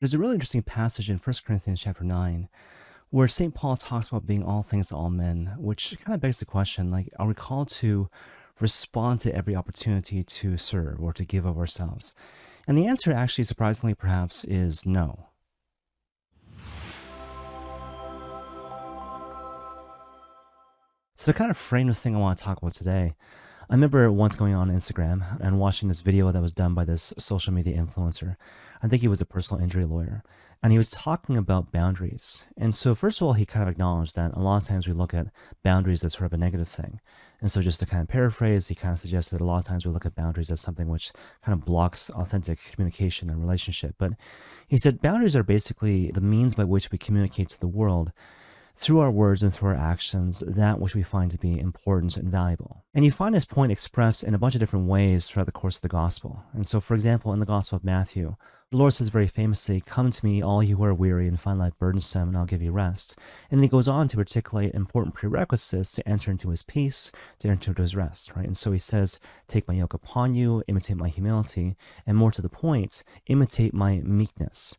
There's a really interesting passage in 1 Corinthians chapter 9 where St. Paul talks about being all things to all men, which kind of begs the question, like, are we called to respond to every opportunity to serve or to give of ourselves? And the answer actually, surprisingly perhaps, is no. So to kind of frame the thing I want to talk about today, I remember once going on Instagram and watching this video that was done by this social media influencer. I think he was a personal injury lawyer. And he was talking about boundaries. And so, first of all, he kind of acknowledged that a lot of times we look at boundaries as sort of a negative thing. And so, just to kind of paraphrase, he kind of suggested that a lot of times we look at boundaries as something which kind of blocks authentic communication and relationship. But he said boundaries are basically the means by which we communicate to the world through our words and through our actions, that which we find to be important and valuable. And you find this point expressed in a bunch of different ways throughout the course of the gospel. And so, for example, in the Gospel of Matthew, the Lord says very famously, "Come to me, all you who are weary and find life burdensome, and I'll give you rest." And then he goes on to articulate important prerequisites to enter into his peace, to enter into his rest, right? And so he says, "Take my yoke upon you, imitate my humility, and more to the point, imitate my meekness."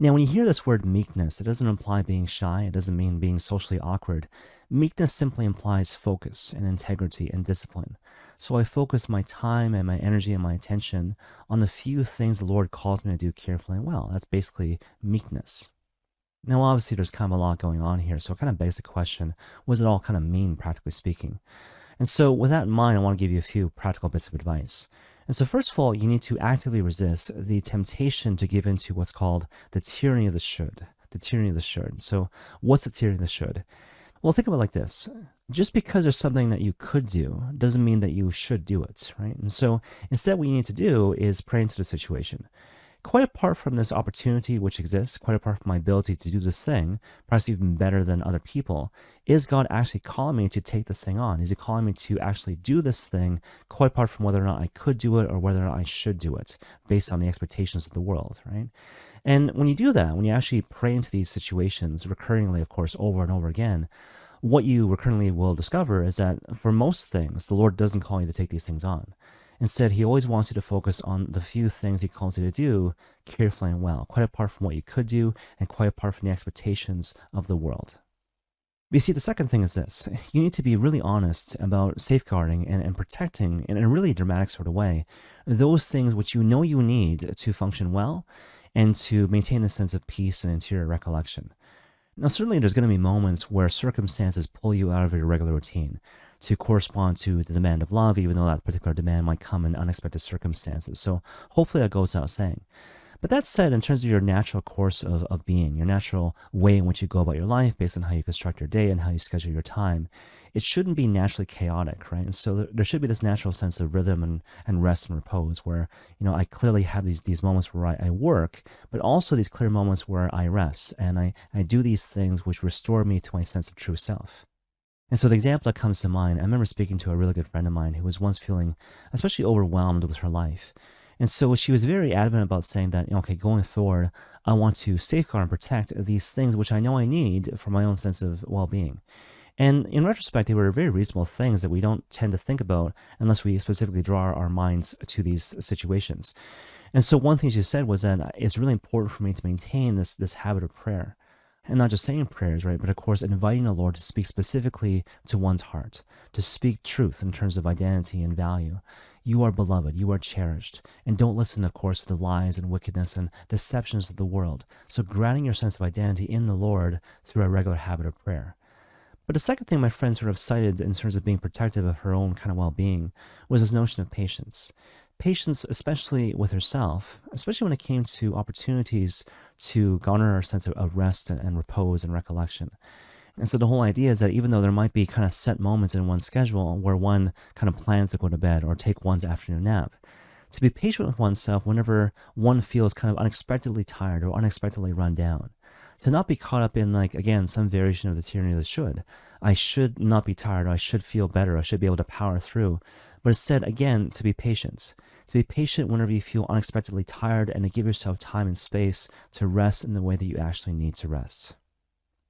Now, when you hear this word meekness, it doesn't imply being shy. It doesn't mean being socially awkward. Meekness simply implies focus and integrity and discipline. So I focus my time and my energy and my attention on the few things the Lord calls me to do carefully and well. That's basically meekness. Now, obviously, there's kind of a lot going on here. So it kind of begs the question, what does it all kind of mean, practically speaking? And so with that in mind, I want to give you a few practical bits of advice. And so first of all, you need to actively resist the temptation to give into what's called the tyranny of the should. The tyranny of the should. So what's the tyranny of the should? Well, think about it like this. Just because there's something that you could do doesn't mean that you should do it, right? And so instead what you need to do is pray into the situation. Quite apart from this opportunity which exists, quite apart from my ability to do this thing, perhaps even better than other people, is God actually calling me to take this thing on? Is he calling me to actually do this thing, quite apart from whether or not I could do it or whether or not I should do it, based on the expectations of the world, right? And when you do that, when you actually pray into these situations, recurringly, of course, over and over again, what you recurrently will discover is that for most things, the Lord doesn't call you to take these things on. Instead, he always wants you to focus on the few things he calls you to do carefully and well, quite apart from what you could do and quite apart from the expectations of the world. But you see, the second thing is this. You need to be really honest about safeguarding and protecting, in a really dramatic sort of way, those things which you know you need to function well and to maintain a sense of peace and interior recollection. Now, certainly there's going to be moments where circumstances pull you out of your regular routine to correspond to the demand of love, even though that particular demand might come in unexpected circumstances. So hopefully that goes without saying. But that said, in terms of your natural course of being, your natural way in which you go about your life based on how you construct your day and how you schedule your time, it shouldn't be naturally chaotic, right? And so there should be this natural sense of rhythm and rest and repose where, I clearly have these moments where I work, but also these clear moments where I rest and I do these things which restore me to my sense of true self. And so the example that comes to mind, I remember speaking to a really good friend of mine who was once feeling especially overwhelmed with her life. And so she was very adamant about saying that, okay, going forward, I want to safeguard and protect these things which I know I need for my own sense of well-being. And in retrospect, they were very reasonable things that we don't tend to think about unless we specifically draw our minds to these situations. And so one thing she said was that it's really important for me to maintain this habit of prayer. And not just saying prayers, right? But of course, inviting the Lord to speak specifically to one's heart, to speak truth in terms of identity and value. You are beloved, you are cherished, and don't listen, of course, to the lies and wickedness and deceptions of the world. So grounding your sense of identity in the Lord through a regular habit of prayer. But the second thing my friend sort of cited in terms of being protective of her own kind of well-being was this notion of patience. Patience, especially with herself, especially when it came to opportunities to garner a sense of rest and repose and recollection. And so the whole idea is that even though there might be kind of set moments in one's schedule where one kind of plans to go to bed or take one's afternoon nap, to be patient with oneself whenever one feels kind of unexpectedly tired or unexpectedly run down. To not be caught up in, like, again, some variation of the tyranny of the should. I should not be tired, or I should feel better, I should be able to power through. But instead, again, to be patient. To be patient whenever you feel unexpectedly tired and to give yourself time and space to rest in the way that you actually need to rest.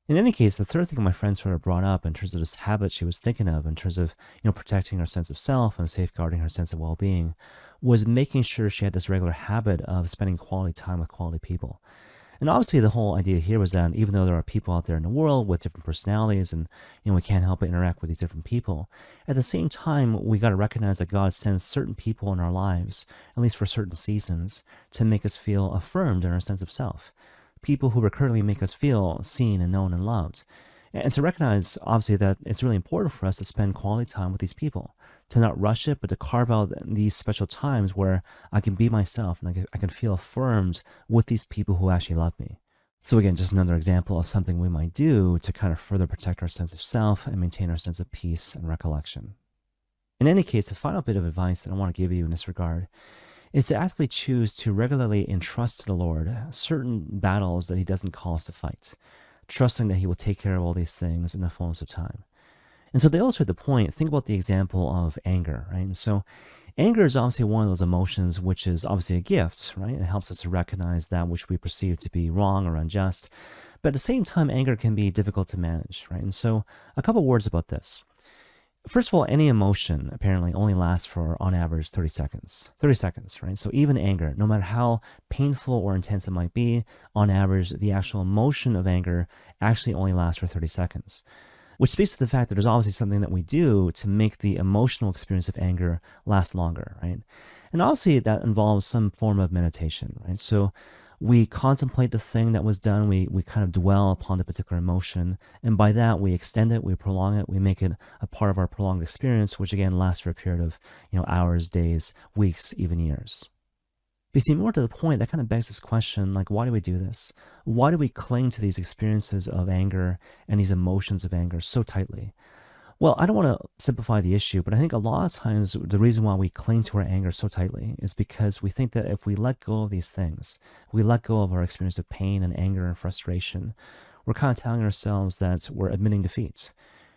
In any case, the third thing my friend sort of brought up in terms of this habit she was thinking of, in terms of protecting her sense of self and safeguarding her sense of well-being, was making sure she had this regular habit of spending quality time with quality people. And obviously the whole idea here was that even though there are people out there in the world with different personalities and we can't help but interact with these different people, at the same time we got to recognize that God sends certain people in our lives, at least for certain seasons, to make us feel affirmed in our sense of self. People who recurrently make us feel seen and known and loved. And to recognize, obviously, that it's really important for us to spend quality time with these people, to not rush it, but to carve out these special times where I can be myself and I can feel affirmed with these people who actually love me. So again, just another example of something we might do to kind of further protect our sense of self and maintain our sense of peace and recollection. In any case, the final bit of advice that I want to give you in this regard is to actively choose to regularly entrust to the Lord certain battles that he doesn't call us to fight, trusting that he will take care of all these things in the fullness of time. And so to illustrate the point, think about the example of anger, right? And so anger is obviously one of those emotions which is obviously a gift, right? It helps us to recognize that which we perceive to be wrong or unjust. But at the same time, anger can be difficult to manage, right? And so a couple words about this. First of all, any emotion apparently only lasts for, on average, 30 seconds. 30 seconds, right? So even anger, no matter how painful or intense it might be, on average, the actual emotion of anger actually only lasts for 30 seconds. Which speaks to the fact that there's obviously something that we do to make the emotional experience of anger last longer, right? And obviously that involves some form of meditation, right? So we contemplate the thing that was done, we kind of dwell upon the particular emotion, and by that we extend it, we prolong it, we make it a part of our prolonged experience, which again lasts for a period of hours, days, weeks, even years. But you see, more to the point, that kind of begs this question, like, why do we do this? Why do we cling to these experiences of anger and these emotions of anger so tightly? Well, I don't want to simplify the issue, but I think a lot of times the reason why we cling to our anger so tightly is because we think that if we let go of these things, we let go of our experience of pain and anger and frustration, we're kind of telling ourselves that we're admitting defeat.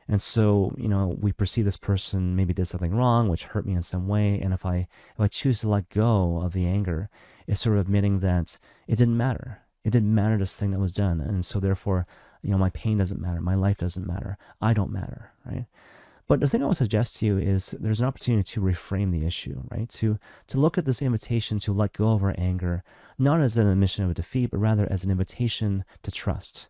And so, we perceive this person maybe did something wrong, which hurt me in some way. And if I choose to let go of the anger, it's sort of admitting that it didn't matter. It didn't matter, this thing that was done. And so therefore, my pain doesn't matter. My life doesn't matter. I don't matter, right? But the thing I want to suggest to you is there's an opportunity to reframe the issue, right? To look at this invitation to let go of our anger, not as an admission of a defeat, but rather as an invitation to trust.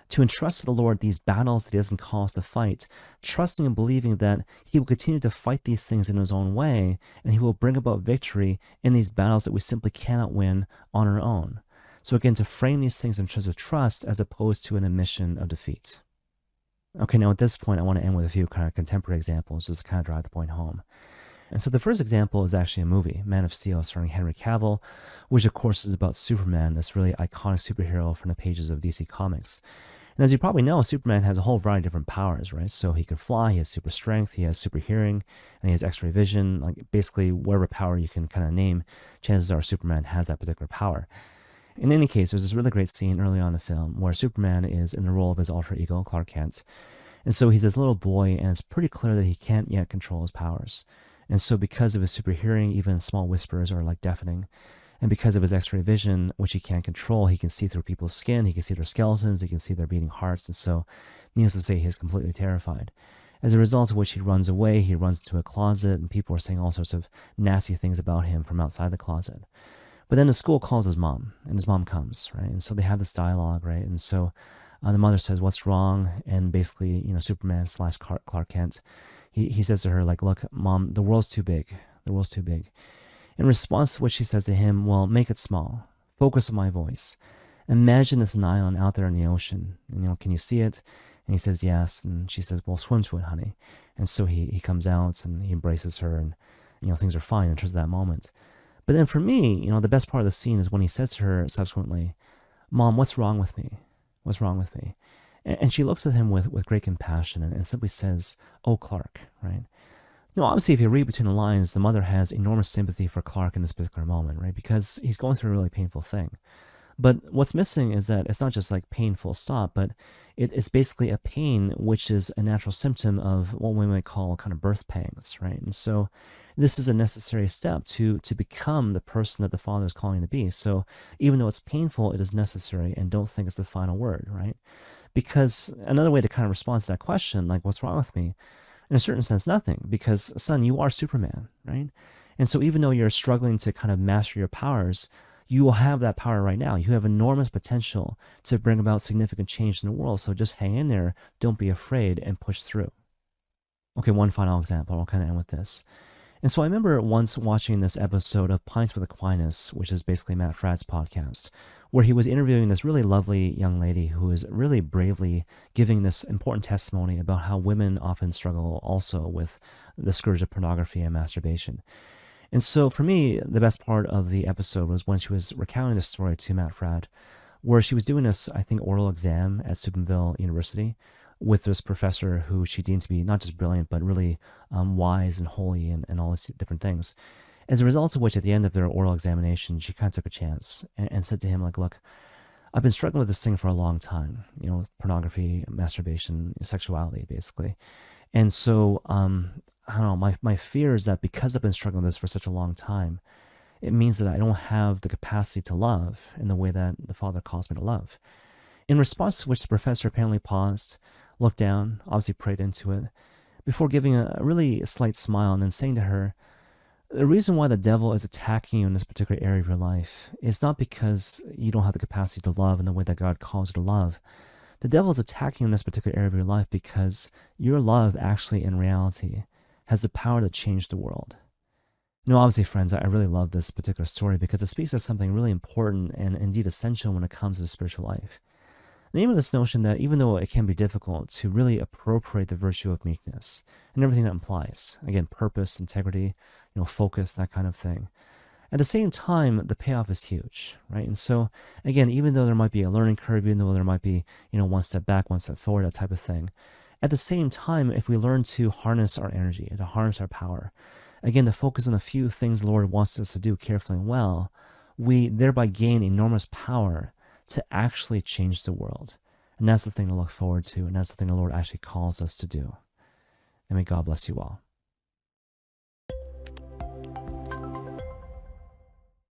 To entrust to the Lord these battles that he doesn't call us to fight, trusting and believing that he will continue to fight these things in his own way, and he will bring about victory in these battles that we simply cannot win on our own. So again, to frame these things in terms of trust as opposed to an admission of defeat. Okay, now at this point, I want to end with a few kind of contemporary examples just to kind of drive the point home. And so the first example is actually a movie, Man of Steel, starring Henry Cavill, which of course is about Superman, this really iconic superhero from the pages of DC Comics. And as you probably know, Superman has a whole variety of different powers, right? So he can fly, he has super strength, he has super hearing, and he has X-ray vision. Like basically whatever power you can kind of name, chances are Superman has that particular power. In any case, there's this really great scene early on in the film where Superman is in the role of his alter ego, Clark Kent. And so he's this little boy, and it's pretty clear that he can't yet control his powers. And so because of his super hearing, even small whispers are like deafening. And because of his X-ray vision, which he can't control, he can see through people's skin, he can see their skeletons, he can see their beating hearts. And so, needless to say, he's completely terrified. As a result of which he runs away, he runs into a closet, and people are saying all sorts of nasty things about him from outside the closet. But then the school calls his mom, and his mom comes, right? And so they have this dialogue, right? And so the mother says, "What's wrong?" And basically, Superman / Clark Kent, he says to her, like, "Look, Mom, the world's too big. The world's too big." In response to which she says to him, "Well, make it small. Focus on my voice. Imagine this an island out there in the ocean. Can you see it?" And he says, "Yes." And she says, "Well, swim to it, honey." And so he comes out and he embraces her, and things are fine in terms of that moment. But then for me, the best part of the scene is when he says to her subsequently, "Mom, what's wrong with me? What's wrong with me?" And she looks at him with great compassion and simply says, "Oh, Clark," right? Obviously, if you read between the lines, the mother has enormous sympathy for Clark in this particular moment, right? Because he's going through a really painful thing. But what's missing is that it's not just like pain full stop, but it's basically a pain which is a natural symptom of what we might call kind of birth pangs, right? And so this is a necessary step to become the person that the Father is calling you to be. So even though it's painful, it is necessary, and don't think it's the final word, right? Because another way to kind of respond to that question, like, what's wrong with me? In a certain sense, nothing, because son, you are Superman, right? And so even though you're struggling to kind of master your powers, You will have that power right now. You have enormous potential to bring about significant change in the world. So just hang in there. Don't be afraid and push through. Okay, one final example. I'll kind of end with this. And so I remember once watching this episode of Pints with Aquinas, which is basically Matt Fradd's podcast, where he was interviewing this really lovely young lady who is really bravely giving this important testimony about how women often struggle also with the scourge of pornography and masturbation. And so for me, the best part of the episode was when she was recounting the story to Matt Fradd, where she was doing this, I think, oral exam at Steubenville University with this professor who she deemed to be not just brilliant, but really wise and holy and all these different things. As a result of which, at the end of their oral examination, she kind of took a chance and said to him, like, look, I've been struggling with this thing for a long time, pornography, masturbation, sexuality, basically. And so, I don't know, my fear is that because I've been struggling with this for such a long time, it means that I don't have the capacity to love in the way that the Father calls me to love. In response to which the professor apparently paused, looked down, obviously prayed into it, before giving a really slight smile and then saying to her, the reason why the devil is attacking you in this particular area of your life is not because you don't have the capacity to love in the way that God calls you to love. The devil is attacking you in this particular area of your life because your love actually in reality has the power to change the world. Obviously, friends, I really love this particular story because it speaks of something really important and indeed essential when it comes to the spiritual life. Namely this notion that even though it can be difficult to really appropriate the virtue of meekness and everything that implies, again, purpose, integrity, focus, that kind of thing, at the same time, the payoff is huge, right? And so, again, even though there might be a learning curve, even though there might be, one step back, one step forward, that type of thing, at the same time, if we learn to harness our energy, to harness our power, again, to focus on a few things the Lord wants us to do carefully and well, we thereby gain enormous power to actually change the world. And that's the thing to look forward to, and that's the thing the Lord actually calls us to do. And may God bless you all.